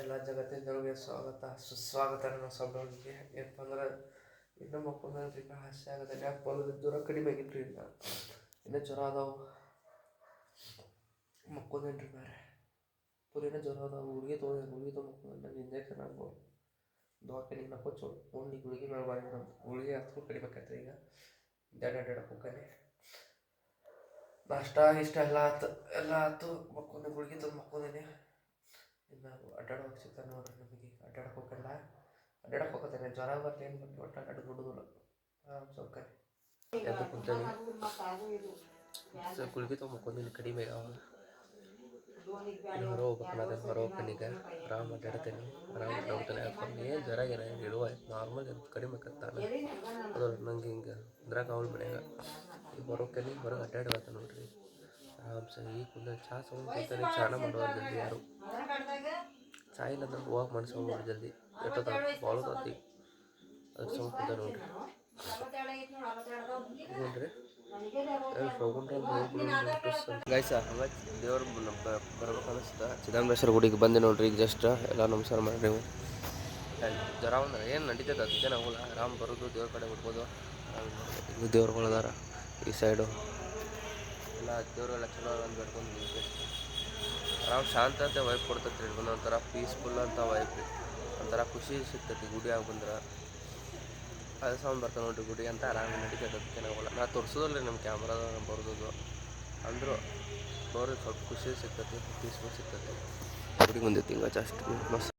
ಎಲ್ಲ ಜಗತ್ತಿನವರಿಗೆ ಸ್ವಾಗತ ಸುಸ್ವಾಗತ ನನ್ನ ಸೊಬ್ಬಳಿಗೆ ಏನಪ್ಪ ಅಂದ್ರೆ ಇನ್ನೂ ಮಕ್ಕಳಂದ್ರೆ ಇನ್ನೂ ಹಾಸ್ಯ ಆಗೋದಿಲ್ಲ ಯಾಕಪ್ಪ ಅಂದ್ರೆ ಜ್ವರ ಕಡಿಮೆ ಆಗಿತ್ತು ಇನ್ನೂ ಜ್ವರ ಅದಾವು ಮಕ್ಕಳೇನ್ರಿ ಬೇರೆ ಪುರಿನ ಜ್ವರ ಅದಾವು ಗುಳಿಗೆ ತೊಗೊಂಡು ನಾನು ಇಂಜೆಕ್ಷನ್ ಆಗ್ಬೋದು ದವಾಖಾನಿಗೆ ನಕ್ಕೋಚು ಓನ್ಲಿ ಗುಳಿಗೆ ಮೇಲೆ ಮಾಡಿದ್ರು ಗುಳಿಗೆ ಹತ್ತು ಕಡಿಬೇಕೈತೆ ಈಗ ಅಡ್ಡಾಡಕ್ಕೆ ಹೋಗ್ತಾನೆ ನಾಷ್ಟ ಇಷ್ಟ ಎಲ್ಲ ಆಯ್ತು ಮಕ್ಕೊಂದು ಗುಳಿಗೆ ತಂದು ಮಕ್ಕೊಂದೇನೆ ಇನ್ನು ಅಡ್ಡಾಡೋಕೆ ಸಿಗ್ತಾನೆ ನೋಡ್ರಿ ನಮಗೆ ಅಡ್ಡಾಡಕ್ಕೆ ಹೋಗಲ್ಲ ಅಡ್ಡಾಡಕ್ಕೆ ಹೋಗ್ತಾನೆ ಜ್ವರ ಬರ್ಲಿ ಏನು ಬರ್ಲಿ ಒಟ್ಟು ಅಡ್ಡಾಡಿ ಬಿಡೋದಿಲ್ಲ ಸೌಕರ್ಯ ಎದ್ದು ಕುಂತಾನೆ ಗುಳಿಗೆ ತೊಗೊಂಡು ಮಕ್ಕೊಂದಿನಿ ಕಡಿಮೆ ಹೊರ ಹೋಗ್ಬೇಕನ್ನೋದು ಹೊರ ಹೋಗ್ತಾನೀಗ ಆರಾಮ್ ಅಡ್ಡಾಡ್ತೇನೆ ಆರಾಮ್ ಅಡ್ಡಾಡ್ತಾನೆ ಯಾಕಂದ್ರೆ ಏನು ಜ್ವರ ಏನು ಇಡುವ ನಾರ್ಮಲ್ ಕಡಿಮೆ ಕತ್ತಾನೆ ಅದು ನಂಗೆ ಹಿಂಗೆ ಇದ್ರಾಗ ಅವ್ಳ ಮನ್ಯಾಗ ಈಗ ಹೊರಗೆ ಅಡ್ಡಾಡ್ಬೇಕು ನೋಡ್ರಿ ಆರಾಮ್ಸೆ ಈಗ ಕುಂದ ಚಹಾ ಸೌಂಡ್ ಕುಂತಾನೆ ಚಾನ ಮಾಡೋದು ಜಲ್ದಿ ಯಾರು ಚಾ ಇಲ್ಲಂದ್ರೆ ಹೋಗಕ್ಕೆ ಮನಸ್ಸು ಹೋಗ್ಬಿಡು ಜಲ್ದಿ ಎಷ್ಟೊತ್ತ ಬಾಳೋದತ್ತಿ ಅದಕ್ಕೆ ಸೌಂಡ್ ಕುಂತ ನೋಡ್ರಿ ನೋಡ್ರಿ ಗೈಸ ದೇವ್ರ ಬರ್ಬೇಕು ಅನಿಸ್ತಾ ಚಿದಂಬರೇಶ್ವರ ಗುಡಿಗೆ ಬಂದೆ ನೋಡ್ರಿ ಈಗ ಜಸ್ಟ್ ಎಲ್ಲ ನಮಸ್ಕಾರ ಮಾಡ್ರಿ ಜ್ವರ ಅಂದ್ರೆ ಏನು ನಡೀತದೆ ಅದಕ್ಕೆ ನಾವು ಆರಾಮ್ ಬರೋದು ದೇವ್ರ ಕಡೆ ಬಿಡ್ಬೋದು ಇಲ್ಲಿ ದೇವ್ರುಗಳದಾರ ಈ ಸೈಡು ಎಲ್ಲ ದೇವ್ರೆಲ್ಲ ಚಲೋ ಅಂತ ಬೇಡ್ಕೊಂಡು ಆರಾಮ್ ಶಾಂತತೆ ವೈಬ್ ಕೊಡ್ತೈತೆ ರೀ ಒಂಥರ ಪೀಸ್ಫುಲ್ ಅಂತ ವೈಬ್ ರೀ ಒಂಥರ ಖುಷಿ ಸಿಗ್ತೈತಿ ಗುಡಿ ಆಗಿ ಬಂದ್ರೆ ಅದು ಸೌಂಡ್ ಬರ್ತಾವೆ ನೋಡ್ರಿ ಗುಡಿ ಅಂತ ಆರಾಮ ನಡೀತೈತೆ ಅದಕ್ಕೆ ನಾವಲ್ಲ ನಾ ತೋರಿಸೋದಲ್ಲ ನಮ್ಮ ಕ್ಯಾಮ್ರಾದ ಬರೋದು ಅಂದರೂ ನೋಡ್ರಿ ಸ್ವಲ್ಪ ಖುಷಿ ಸಿಗ್ತೈತಿ ಪೀಸ್ಫುಲ್ ಸಿಗ್ತೈತಿ ಗುಡಿಗೆ ಬಂದೈತಿ ಹಿಂಗೆ ಜಾಸ್ತಿ ಮಸ್ತ್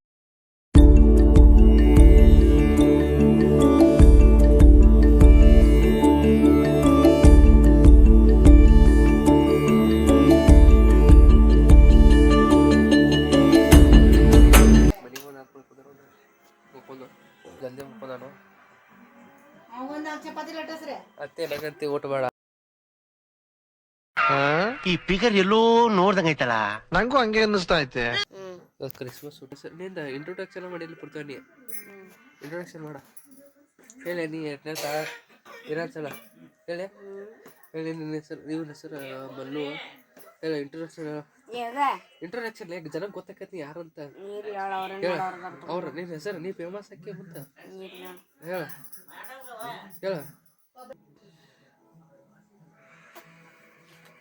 ಜಲ್ದಿ ಮುಕ್ಕೊಂಡಾನು ಅತ್ತೆ ನಗಂತಿ ಊಟ ಬೇಡ ಈ ಪಿಗರ್ ಎಲ್ಲೋ ನೋಡ್ದಂಗೈತಲ್ಲ ನಂಗೂ ಹಂಗೆ ಅನ್ನಿಸ್ತಾ ಐತೆ ಕ್ರಿಸ್ಮಸ್ ಊಟ ಸರ್ ನಿಂದ ಇಂಟ್ರೊಡಕ್ಷನ್ ಮಾಡಿಲ್ಲ ಪುರ್ತವನಿ ಇಂಟ್ರೊಡಕ್ಷನ್ ಮಾಡ ಹೇಳಿ ನೀ ಇರಲ್ಲ ಹೇಳಿ ಹೇಳಿ ನಿನ್ನ ಹೆಸರು ಇವನ ಹೆಸರು ಮಲ್ಲು ಹೇಳ ಇಂಟ್ರೊಡಕ್ಷನ್ ಜನಕ್ಕೆ ಗೊತ್ತಾಕೈತಿ ಯಾರಂತ ಅವ್ರ ನಿನ್ನ ಹೆಸರು ನೀ ಫೇಮಸ್ ಆಕಿ ಮುಂತ ಹೇಳ ಹೇಳ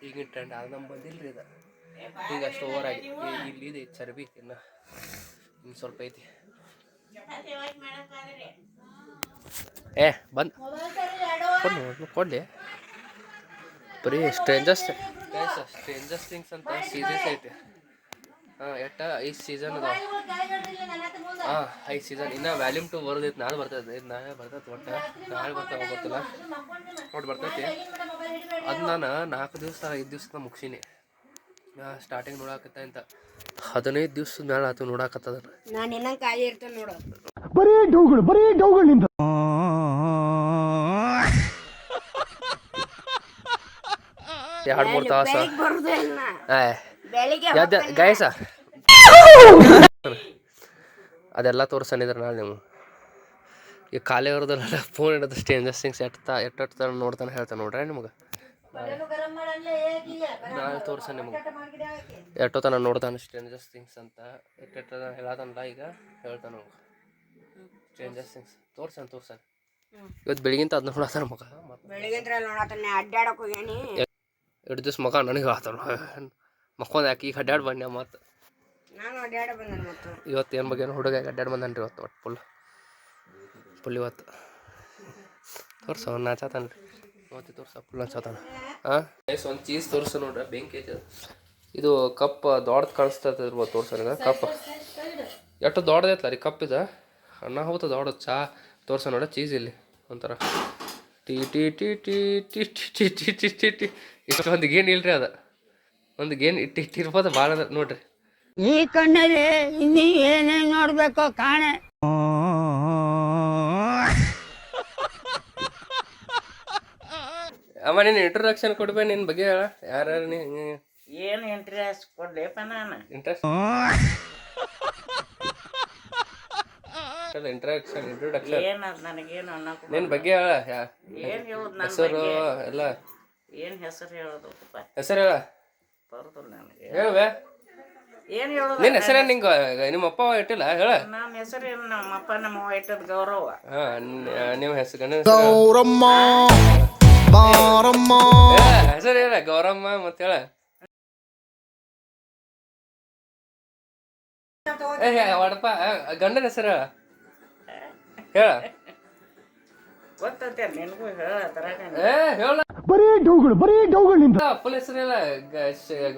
ಈಗಿನ ಟ್ರೆಂಡ್ ಅದು ನಮ್ಗೆ ಬಂದಿಲ್ರಿ ಇದು ಈಗ ಅಷ್ಟು ಓವರಾಗಿ ಇಲ್ಲಿ ಇದೆ ಚರ್ಬಿ ಇನ್ನು ಸ್ವಲ್ಪ ಐತಿ ಬಂದು ಕೊಡ್ಲಿ ಬರೀ ಸ್ಟ್ರೇಂಜರ್ಸ್ ಥಿಂಗ್ಸ್ ಅಂತ ಸೀರೀಸ್ ಐತೆ ಎಟ್ಟ 5 ಸೀಸನ್ ಅದಾವ 5 ಸೀಸನ್ ಇನ್ನು ವ್ಯಾಲ್ಯೂಮ್ 2 ಬರೋದೈತೆ ನಾಳೆ ಬರ್ತೈತೆ ನಾಳೆ ಬರ್ತೈತೆ ಒಟ್ಟು ನಾಳೆ ಬರ್ತಾವ ಗೊತ್ತಿಲ್ಲ ಒಟ್ಟು ಬರ್ತೈತಿ ಅದು ನಾನು 4 ದಿವಸ 5 ದಿವ್ಸದ ಮುಗಿಸೀನಿ ಸ್ಟಾರ್ಟಿಂಗ್ ನೋಡಾಕತ್ತ ಅಂತ 15 ದಿವ್ಸದ ಮೇಲೆ ಆತು ನೋಡಾಕತ್ತದ ಬರೀ ಡೌಗಳು ನಿಂತ 2-3 ತಾಸು ಗಾಯಸ ಅದೆಲ್ಲ ತೋರ್ಸನಿದ್ರೆ ನಾಳೆ ನೀವು ಈಗ ಖಾಲಿ ಅವ್ರದ್ದೆಲ್ಲ ಫೋನ್ ಇಡೋದು ಸ್ಟ್ರೇಂಜರ್ಸ್ ಥಿಂಗ್ಸ್ ಎಟ್ಟು ನೋಡ್ತಾನೆ ಹೇಳ್ತಾನೆ ನೋಡ್ರಿ ನಿಮ್ಗೆ ನಾಳೆ ತೋರ್ಸ ನಿಮ್ಗೆ ಎಷ್ಟೋ ತನ ನೋಡ್ತಾನೆ ಸ್ಟ್ರೇಂಜರ್ಸ್ ಥಿಂಗ್ಸ್ ಅಂತ ಎಟ್ಟೆಟ್ಟ ಹೇಳತ್ತಲ್ಲ ಈಗ ಹೇಳ್ತಾನೆ ನಮ್ಗೆ ಸ್ಟ್ರೇಂಜರ್ಸ್ ಥಿಂಗ್ಸ್ ತೋರ್ಸನ್ ಇವತ್ತು ಬೆಳಿಗಿಂತ ಅದನ್ನ ನೋಡತ್ತಾನ ಮಗ ಎರಡು ದಿವ್ಸ ಮಗ ನನಗೆ ಆತಾನ ಮಕ್ಕೊಂದು ಯಾಕೆ ಈಗ ಅಡ್ಡಾಡಿ ಬನ್ನಿ ಮತ್ತು ಇವತ್ತು ಏನು ಬಗ್ಗೆ ಹುಡುಗ ಅಡ್ಡಾಡಿ ಬಂದನ್ರಿ ಇವತ್ತು ಒಟ್ಟು ಫುಲ್ ಇವತ್ತು ತೋರ್ಸ ನಾಚಾತಾನ ರೀ ಇವತ್ತು ತೋರ್ಸ ಫುಲ್ ನಾಚಾತಾನ ಒಂದು ಚೀಸ್ ತೋರ್ಸ ನೋಡ್ರಿ ಬೆಂಕಿ ಐತೆ ಇದು ಕಪ್ ದೊಡ್ಡದು ಕಾಣಿಸ್ತದೆ ಇರ್ಬೋದು ತೋರ್ಸೋಣ ಕಪ್ ಎಷ್ಟು ದೊಡ್ಡದೈತಲ್ಲ ರೀ ಕಪ್ ಇದೆ ಅಣ್ಣ ಹೋಗ್ತದೆ ದೊಡ್ಡದು ಚಾ ತೋರ್ಸ ನೋಡ ಚೀಸ್ ಇಲ್ಲಿ ಒಂಥರ T T T T T T T T T T ಇಷ್ಟು ಒಂದು ಗೇನ್ ಇಲ್ರಿ ಅದ ಒಂದು ಗೇನ್ ಇಟ್ಟಿರ್ಬೋದು ಭಾಳ ಅದ ನೋಡ್ರಿ ಈ ಕಣ್ಣಲ್ಲಿ ಇನ್ನೀ ಏನೇನು ನೋಡ್ಬೇಕೋ ಕಾಣೆ ಅಮ್ಮ ನೀನು ಇಂಟ್ರೊಡಕ್ಷನ್ ಕೊಡ್ಬೇ ನಿನ್ನ ಬಗ್ಗೆ ಹೇಳ ಯಾರು ನೀ ಏನು ಇಂಟ್ರೆಸ್ಟ್ ಕೊಡ್ಲಿಪ್ಪ ನಾನು ಇಂಟ್ರೆಸ್ಟ್ ಇಂಟ್ರೊಡಕ್ಷನ್ ಏನದು ನನಗೇನು ಅನ್ನೋಕೆ ನಿನ್ನ ಬಗ್ಗೆ ಹೇಳ ಏನು ಹೇಳೋದು ನನ್ನ ಹೆಸರು ಬಗ್ಗೆ ಎಲ್ಲ ಏನು ಹೆಸರು ಹೇಳೋದು ಹೆಸರು ಹೇಳ ಬರೋದಿಲ್ಲ ನನಗೆ ಹೇಳುವೆ ಏನ್ ಹೇಳುದ ನಿನ್ನ ಹೆಸರೇ ನಿಂಗೆ ನಿಮ್ಮ ಅಪ್ಪ ಇಟ್ಟಿಲ್ಲ ಹೇಳ. ನನ್ನ ಹೆಸರೇನು ನಮ್ಮಪ್ಪ ನಮ್ಮವ್ವ ಇಟ್ಟದ ಗೌರವ. ನಿಮ್ಮ ಹೆಸರು ಗಂಡನ ಹೆಸರು ಹೇಳ ಗೌರಮ್ಮ ಮತ್ತೆ ಹೇಳ. ವಡಪ್ಪ ಗಂಡನ ಹೆಸರು ಹೇಳ. ಗೊತ್ತೈತೆ ನಿನಗೂ ಹೇಳತ್ರಾಗ. ಹೇಳ ಬರೀ ಡೌಗಳು ನಿಂದ. ಫುಲ್ ಹೆಸರು ಹೇಳ.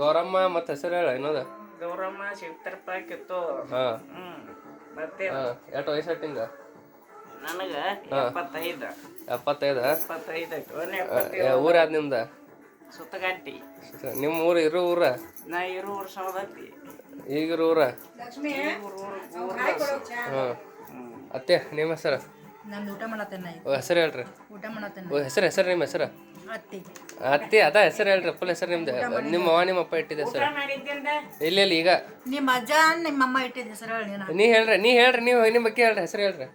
ಗೌರಮ್ಮ ಮತ್ತೆ ಹೆಸರು ಹೇಳ ಇನ್ನೋದ. ಗೌರಮ್ಮ ಶಿವತರಪ್ಪ ಕಿತ್ತು. ಮತ್ತೆ ಎಷ್ಟು ವಯಸ್ಸು ಹಿಂಗ ನನಗ 75. 75 ಊರ ಯಾವ್ದು ನಿಮ್ದ? ಸುತ್ತಗಟ್ಟಿ. ನಿಮ್ಮ ಊರು ಇರೋ ಊರ? ನಾ ಇರೋ ಊರು ಸೌದತ್ತಿ. ಈಗಿರೋ ಊರ? ಅತ್ತೆ ನಿಮ್ಮ ಹೆಸರು? ನಂದು ಊಟ ಮಾಡತ್ತೇನೆ. ಹೆಸರು ಹೇಳ್ರಿ. ಊಟ ಮಾಡತ್ತೇನೆ. ಹೆಸರು ನಿಮ್ಮ ಹೆಸರು? ಅತ್ತಿ ಅದ ಹೆಸರು ಹೇಳ್ರಿ. ಫುಲ್ ಹೆಸರು ನಿಮ್ದು. ನಿಮ್ಮ ಅವ್ವ ನಿಮ್ಮ ಅಪ್ಪ ಇಟ್ಟಿದ್ದ ಹೆಸರು? ಇಲ್ಲ ಈಗ ನಿಮ್ಮ ಅಜ್ಜ ನಿಮ್ಮ ಅಮ್ಮ ಇಟ್ಟಿದ್ದ ಹೆಸರು ಹೇಳಿ. ನೀ ಹೇಳ್ರಿ ನೀವು ನಿಮ್ಮ ಬಗ್ಗೆ ಹೇಳ್ರಿ. ಹೆಸರು ಹೇಳ್ರಿ.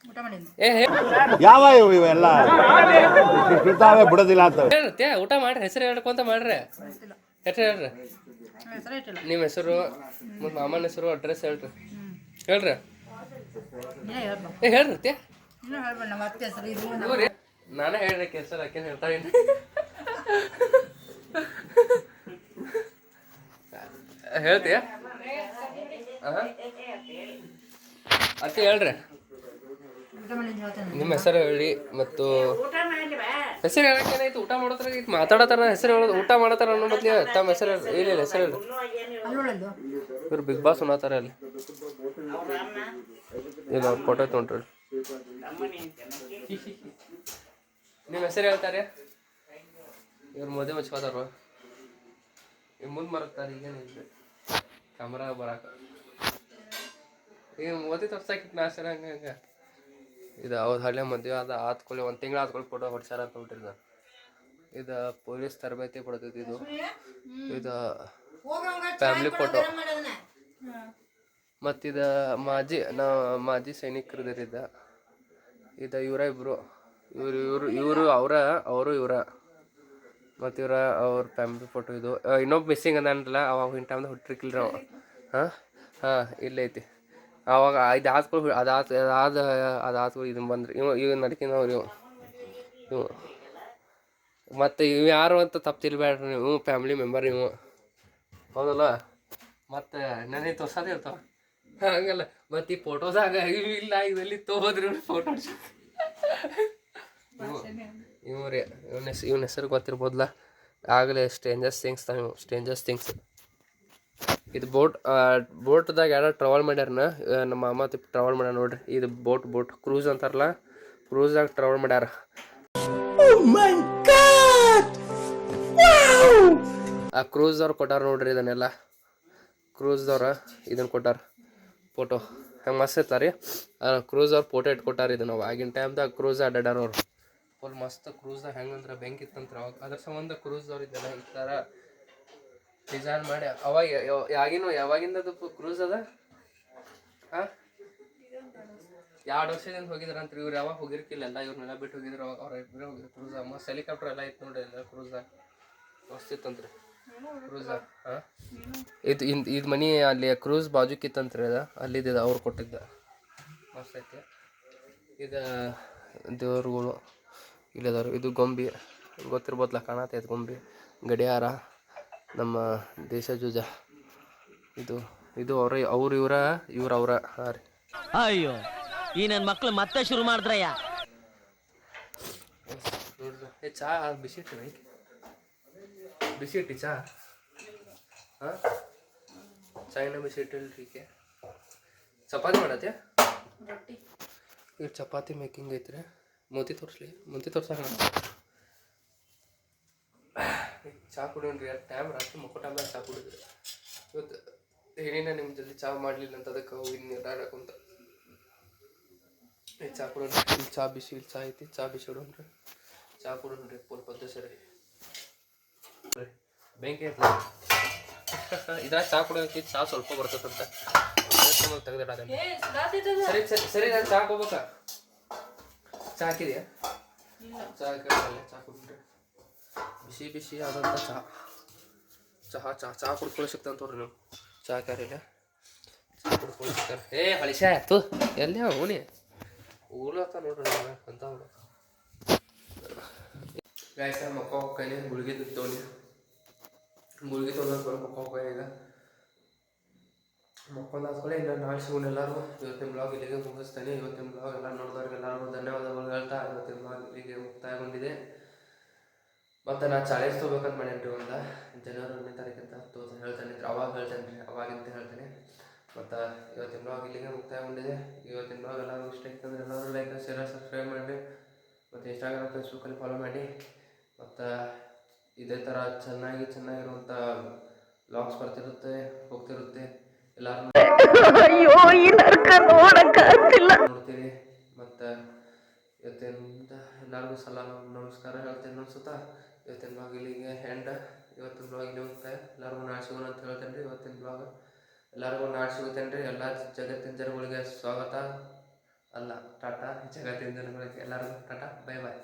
ಊಟ ಮಾಡಿದ್ದೆ. ಯಾವ ಇವೆಲ್ಲ ಬಿಡೋದಿಲ್ಲ ಅಂತ ಹೇಳ್ರಿ. ಊಟ ಮಾಡ್ರಿ. ಹೆಸರು ಹೇಳ್ಕೊಂತ ಮಾಡ್ರಿ. ಹೆಸರು ಹೇಳ್ರಿ. ಹೆಸರು ಇಟ್ಟಿಲ್ಲ. ನಿಮ್ಮ ಹೆಸರು ಮತ್ತು ಮಾಮನ ಹೆಸರು ಅಡ್ರೆಸ್ ಹೇಳ್ರಿ. ಹೇಳ್ರಿ. ಹೇಳ್ರಿ. ಇನ್ನೂ ಹೇಳ್ಬೇಡ. ನಮ್ಮ ಅತ್ತೆ ಹೆಸರು ಇದು. ನಾನೇ ಹೇಳ್ರಿ ಹೆಸರು ಆಕೆ ಹೇಳ್ತಾ ಇದ್ದೀನಿ. ಹೇಳ್ತೀಯ ಅತ್ತೆ ಹೇಳ್ರಿ. ಊಟ ಮಾಡಿದ್ದು ಹೇಳ್ತೇನೆ. ನಿಮ್ಮ ಹೆಸರು ಹೇಳಿ ಮತ್ತು ಹೆಸರು ಹೇಳಕ್ಕೆ ಏನಾಯ್ತು? ಊಟ ಮಾಡೋತ್ರ ಮಾತಾಡತಾರ ಹೆಸರು ಹೇಳೋದು ಊಟ ಮಾಡತಾರ ಅನ್ನೋ ಮತ್ತೆ ತಮ್ಮ ಹೆಸರು ಇಲ್ಲ ಹೆಸರು ಹೇಳಿ. ಅಲ್ಲೋಳದ್ದು ಇವ್ರು ಬಿಗ್ ಬಾಸ್ ಉಣ್ಣತಾರ ಅಲ್ಲಿ. ಈಗ ಅವ್ರ ಫೋಟೋ ತೊಗೊಂಡ್ರಿ. ನಿಮ್ಮ ಹೆಸರು ಹೇಳ್ತಾರೆ. ಇವ್ರು ಮದುವೆ ಮುಚ್ಕೋತಾರ. ಈಗ ಮುಂದೆ ಮರಕ್ತಾರೆ. ಈಗೇನಿಲ್ಲ ಕ್ಯಾಮ್ರಾ ಬರಾಕ. ಈಗ ಮೋದಿ ತೋರ್ಸಾಕಿತ್ತು ನಾ ಸರ ಹಂಗೆ ಇದು ಅವ್ರು ಹಳ್ಳಿ ಮದುವೆ ಅದ ಆತ್ಕೊಳ್ಳಿ 1 ತಿಂಗಳು ಆತ್ಕೊಳ್ಳಿ ಫೋಟೋ ಹೊಡ್ಸಾರ ಅಂತ ಬಿಟ್ಟಿರ್ದ. ಇದು ಪೊಲೀಸ್ ತರಬೇತಿ ಕೊಡ್ತೈತಿ. ಇದು ಫ್ಯಾಮಿಲಿ ಫೋಟೋ. ಮತ್ತಿದ ಮಾಜಿ ಸೈನಿಕರದಿದ್ದ. ಇದು ಇವರ ಇಬ್ಬರು ಇವರು ಅವರು ಇವರ ಮತ್ತು ಅವ್ರ ಫ್ಯಾಮಿಲಿ ಫೋಟೋ. ಇದು ಇನ್ನೊಬ್ಬ ಮಿಸ್ಸಿಂಗ್ ಅದಾನಲ್ಲ ಅವಾಗ ಇನ್ ಟೈಮ್ದಾಗ ಹುಟ್ಟಿರ್ಕಿಲ್ರಿ ಅವ. ಇಲ್ಲೈತಿ ಅವಾಗ ಇದು ಆತ್ಕೊಳ್ಳಿ ಅದಾತ್ಕೊಳ್ಳಿ ಇದನ್ನು ಬಂದ್ರಿ ಇವ್ ನಡ್ಕಿನವ್ರು ಇವು ಮತ್ತು ಇವು ಯಾರು ಅಂತ ತಪ್ಪು ತಿಳ್ಬೇಡ್ರಿ ನೀವು. ಫ್ಯಾಮಿಲಿ ಮೆಂಬರ್ ಇವು ಹೌದಲ್ಲ. ಮತ್ತು ನನಗೆ ತೋರ್ಸೋದೇ ಇರ್ತಾವ ಹಂಗಲ್ಲ. ಮತ್ತು ಈ ಫೋಟೋದಾಗ ಇಲ್ಲ ಇವೆಲ್ಲಿ ತೊಗೋದ್ರಿ ಫೋಟೋ ಇವ್ರಿ. ಇವನ ಹೆಸರು ಗೊತ್ತಿರ್ಬೋದಲ್ಲ. ಆಗಲೇ ಸ್ಟ್ರೇಂಜರ್ಸ್ ಥಿಂಗ್ಸ್. ಇದು ಬೋಟ್ದಾಗ ಯಾರು ಟ್ರಾವೆಲ್ ಮಾಡ್ಯಾರನ. ನಮ್ಮ ಅಮ್ಮ ಟ್ರಾವೆಲ್ ಮಾಡ್ಯಾರ ನೋಡ್ರಿ. ಇದು ಬೋಟ್ ಕ್ರೂಸ್ ಅಂತಾರಲ್ಲ. ಕ್ರೂಸ್ದಾಗ ಟ್ರಾವೆಲ್ ಮಾಡ್ಯಾರ. ಆ ಕ್ರೂಸ್ದವ್ರು ಕೊಟ್ಟಾರ ನೋಡ್ರಿ ಇದನ್ನೆಲ್ಲ. ಕ್ರೂಸ್ದವ್ರು ಇದನ್ನು ಕೊಟ್ಟಾರ ಫೋಟೋ. ಹೆಂಗೆ ಮಸ್ತ್ ಇರ್ತಾರೆ ರೀ. ಕ್ರೂಸ್ದವ್ರು ಫೋಟೋ ಇಟ್ಕೊಟ್ಟಾರ. ಇದು ನಾವು ಆಗಿನ ಟೈಮ್ದಾಗ ಕ್ರೂಸ್ ಅಡ್ಡಾಡ್ಯಾರ ಅವ್ರು. ಫುಲ್ ಮಸ್ತ್ ಕ್ರೂಸ್ದಾಗ ಹೆಂಗಂದ್ರೆ ಬೆಂಕಿ ಇತ್ತಂತ್ರ ಅವಾಗ. ಅದ್ರ ಸಂಬಂಧ ಕ್ರೂಸ್ದವ್ರು ಇದೆಲ್ಲ ಈ ಥರ ಡಿಸೈನ್ ಮಾಡಿ ಅವಾಗ ಯಾವಾಗಿಂದದು ಕ್ರೂಸ್ ಅದ. 2 ವರ್ಷದಿಂದ ಹೋಗಿದ್ರಂತ್ರಿ ಇವ್ರು. ಯಾವಾಗ ಹೋಗಿರ್ಕಿಲ್ಲ ಎಲ್ಲ ಇವ್ರನ್ನೆಲ್ಲ ಬಿಟ್ಟು ಹೋಗಿದ್ರು. ಅವಾಗ ಅವ್ರ ಇಬ್ಬರೇ ಹೋಗಿದ್ರು ಕ್ರೂಸಾಗ. ಮಸ್ತ್ ಹೆಲಿಕಾಪ್ಟರ್ ಎಲ್ಲ ಇತ್ತು ನೋಡ್ರಿ ಎಲ್ಲ ಕ್ರೂಸಾಗ. ಮಸ್ತ್ ಇತ್ತಂತ್ರಿ ಕ್ರೂಸಾಗ. ಇದು ಮನಿ ಅಲ್ಲಿ ಕ್ರೂಸ್ ಬಾಜುಕಿತ್ತಂತ್ರಿ. ಅದು ಅಲ್ಲಿದ್ದ ಅವ್ರು ಕೊಟ್ಟಿದ್ದ. ಮಸ್ತ್ ಐತಿ. ಇದು ದೇವ್ರುಗಳು ಇಲ್ಲದವ್ರು. ಇದು ಗೊಂಬಿ ಗೊತ್ತಿರ್ಬೋದಲ್ಲ ಕಾಣತೈತೆ ಗೊಂಬಿ. ಗಡಿಯಾರ ನಮ್ಮ ದೇಶ ಧ್ವಜ. ಇದು ಅವ್ರ ಇವರ ಹಾಂ ರೀ. ಅಯ್ಯೋ ಈ ನನ್ನ ಮಕ್ಳು ಮತ್ತೆ ಶುರು ಮಾಡಿದ್ರಯ್ಯ. ನೋಡ್ರಿ ಚಾ ಬಿಸಿ ಇಟ್ಟಿ ಚಾ. ಹಾಂ ಚಾಯ್ನ ಬಿಸಿ ಇಟ್ಟಿಲ್ರಿ. ಈಕೆ ಚಪಾತಿ ಮಾಡತ್ತೆ. ಈಗ ಚಪಾತಿ ಮೇಕಿಂಗ್ ಐತ್ರಿ. ಮೂತಿ ತೋರ್ಸಾಕ ಚಾ ಕುಡಿಯೋಣ್ರಿ. ಟೈಮ್ ರಾತ್ರಿ ಮಕ್ಕೋ ಟೈಮ್ದಾಗ ಚಾ ಕುಡಿದ್ರಿ. ಇವತ್ತು ಏನೇನ ನಿಮ್ಮ ಜಲ್ದಿ ಚಾ ಮಾಡಲಿಲ್ಲ ಅಂತ ಅದಕ್ಕೆ ಹೋಗಿದ್ದೀನಿ ನೀರಾಡಕ್ಕಂತ. ಚಾ ಕುಡೋಣ್ರಿ. ಇಲ್ಲಿ ಚಾ ಬಿಸಿ ಐತಿ. ಚಾ ಬಿಸಿ ಇಡೋಣ್ರಿ. ಚಾ ಕುಡೋಣ್ರಿ. ಫುಲ್ ಪದ್ಧ ಸರಿ ಬೆಂಕಿ ಐತಿ. ಇದ್ರಾಗ ಚಾ ಕುಡಿಯೋಕೆ ಚಾ ಸ್ವಲ್ಪ ಬರ್ತದಂತ ತೆಗೆದಿಡ. ಸರಿ ನಾನು ಚಾ ಹೋಗ್ಬೇಕಾ? ಚಾ ಹಾಕಿದೆಯಾ? ಚಾ ಹಾಕಿರಲ್ಲ. ಚಾ ಕುಡಿದ್ರಿ. ಬಿಸಿ ಆದಂಥ ಚಾ ಚಹಾ ಕುಡ್ಕೊಳ್ಳೋ ಸಿಗ್ತಾನೆ ತೋರಿ ನೀವು ಚಹಾ ಕ್ಯಾರಿಲ್ಲ ಚಹಾ ಕುಡ್ಕೊಳ್ಳೋ ಸಿಗ್ತಾನೆ ಹಳಿಶ ಆಯ್ತು ಎಲ್ಲಿ ಅವನಿ ಊರ್ಲತ್ತ ನೋಡ್ರಿ ಅಂತ ಗಾಯ್ಸ ಮಕ್ಕ ಹೋಗ್ತಾನೆ ಗುಳಿಗೆ ತೊಗೊಂಡು ಮಕ್ಕ ಹೋಗ್ತಾನೆ ಈಗ ಮಕ್ಕೊಂದು ಹಾಸ್ಕೊಳ್ಳಿ ಇನ್ನು ನಾಳೆ ಸಿಗೋಣ ಎಲ್ಲರೂ ಇವತ್ತಿನ ಬ್ಲಾಗ್ ಇಲ್ಲಿಗೆ ಮುಗಿಸ್ತಾನೆ ಇವತ್ತಿನ ಬ್ಲಾಗ್ ಎಲ್ಲ ನೋಡಿದವ್ರಿಗೆ ಎಲ್ಲರಿಗೂ ಧನ್ಯವಾದಗಳು ಹೇಳ್ತಾ ಇವತ್ತಿನ ಬ್ಲಾಗ್ ಇಲ್ಲಿಗೆ ಮುಕ್ತಾಯಗೊಂಡಿದೆ ಮತ್ತು ನಾನು ಚಾಲೆಂಜ್ ತೊಗೋಬೇಕಂತ ಮಾಡೇನ್ರಿ ಒಂದು ಜನವರಿ 1ನೇ ತಾರೀಕಿಂತ ಹೇಳ್ತಾನೆ ಅವಾಗಿಂತ ಹೇಳ್ತೇನೆ ಮತ್ತು ಇವತ್ತಿನ ಬ್ಲಾಗ್ ಇಲ್ಲಿಗೆ ಮುಕ್ತಾಯಗೊಂಡಿದೆ ಇವತ್ತಿನ ಬ್ಲಾಗ್ ಎಲ್ಲರಿಗೂ ಇಷ್ಟ ಆಯ್ತು ಅಂದರೆ ಎಲ್ಲರೂ ಲೈಕ್ ಶೇರ್ ಸಬ್ಸ್ಕ್ರೈಬ್ ಮಾಡಿರಿ ಮತ್ತು ಇನ್ಸ್ಟಾಗ್ರಾಮ್ ಫೇಸ್ಬುಕ್ಕಲ್ಲಿ ಫಾಲೋ ಮಾಡಿ ಮತ್ತು ಇದೇ ಥರ ಚೆನ್ನಾಗಿರುವಂಥ ಬ್ಲಾಗ್ಸ್ ಬರ್ತಿರುತ್ತೆ ಹೋಗ್ತಿರುತ್ತೆ ಎಲ್ಲರೂ ನೋಡ್ತೀವಿ ಮತ್ತು ಇವತ್ತಿಂದ ಎಲ್ಲರಿಗೂ ನಮಸ್ಕಾರ ಹೇಳ್ತೇನೆ ಅನ್ಸುತ್ತಾ ಇವತ್ತಿನ ಬ್ಲಾಗ್ ಇಲ್ಲಿಗೆ ಇವತ್ತಿನ ಬ್ಲಾಗ್ ಇಲ್ಲಿ ಹೋಗ್ತಾ ಎಲ್ಲರಿಗೂ ನಾಳೆ ಸಿಗೋಣ ಅಂತ ಹೇಳ್ತೇನೆ ರೀ ಇವತ್ತಿನ ಬ್ಲಾಗ್ ಎಲ್ಲರಿಗೂ ನಾಳೆ ಸಿಗುತ್ತೇನೆ ರೀ ಎಲ್ಲ ಜಗತ್ತಿನ ಜನಗಳಿಗೆ ಸ್ವಾಗತ ಅಲ್ಲ ಟಾಟಾ ಜಗತ್ತಿನ ಜನಗಳಿಗೆ ಎಲ್ಲರಿಗೂ ಟಾಟಾ ಬೈ ಬಾಯ್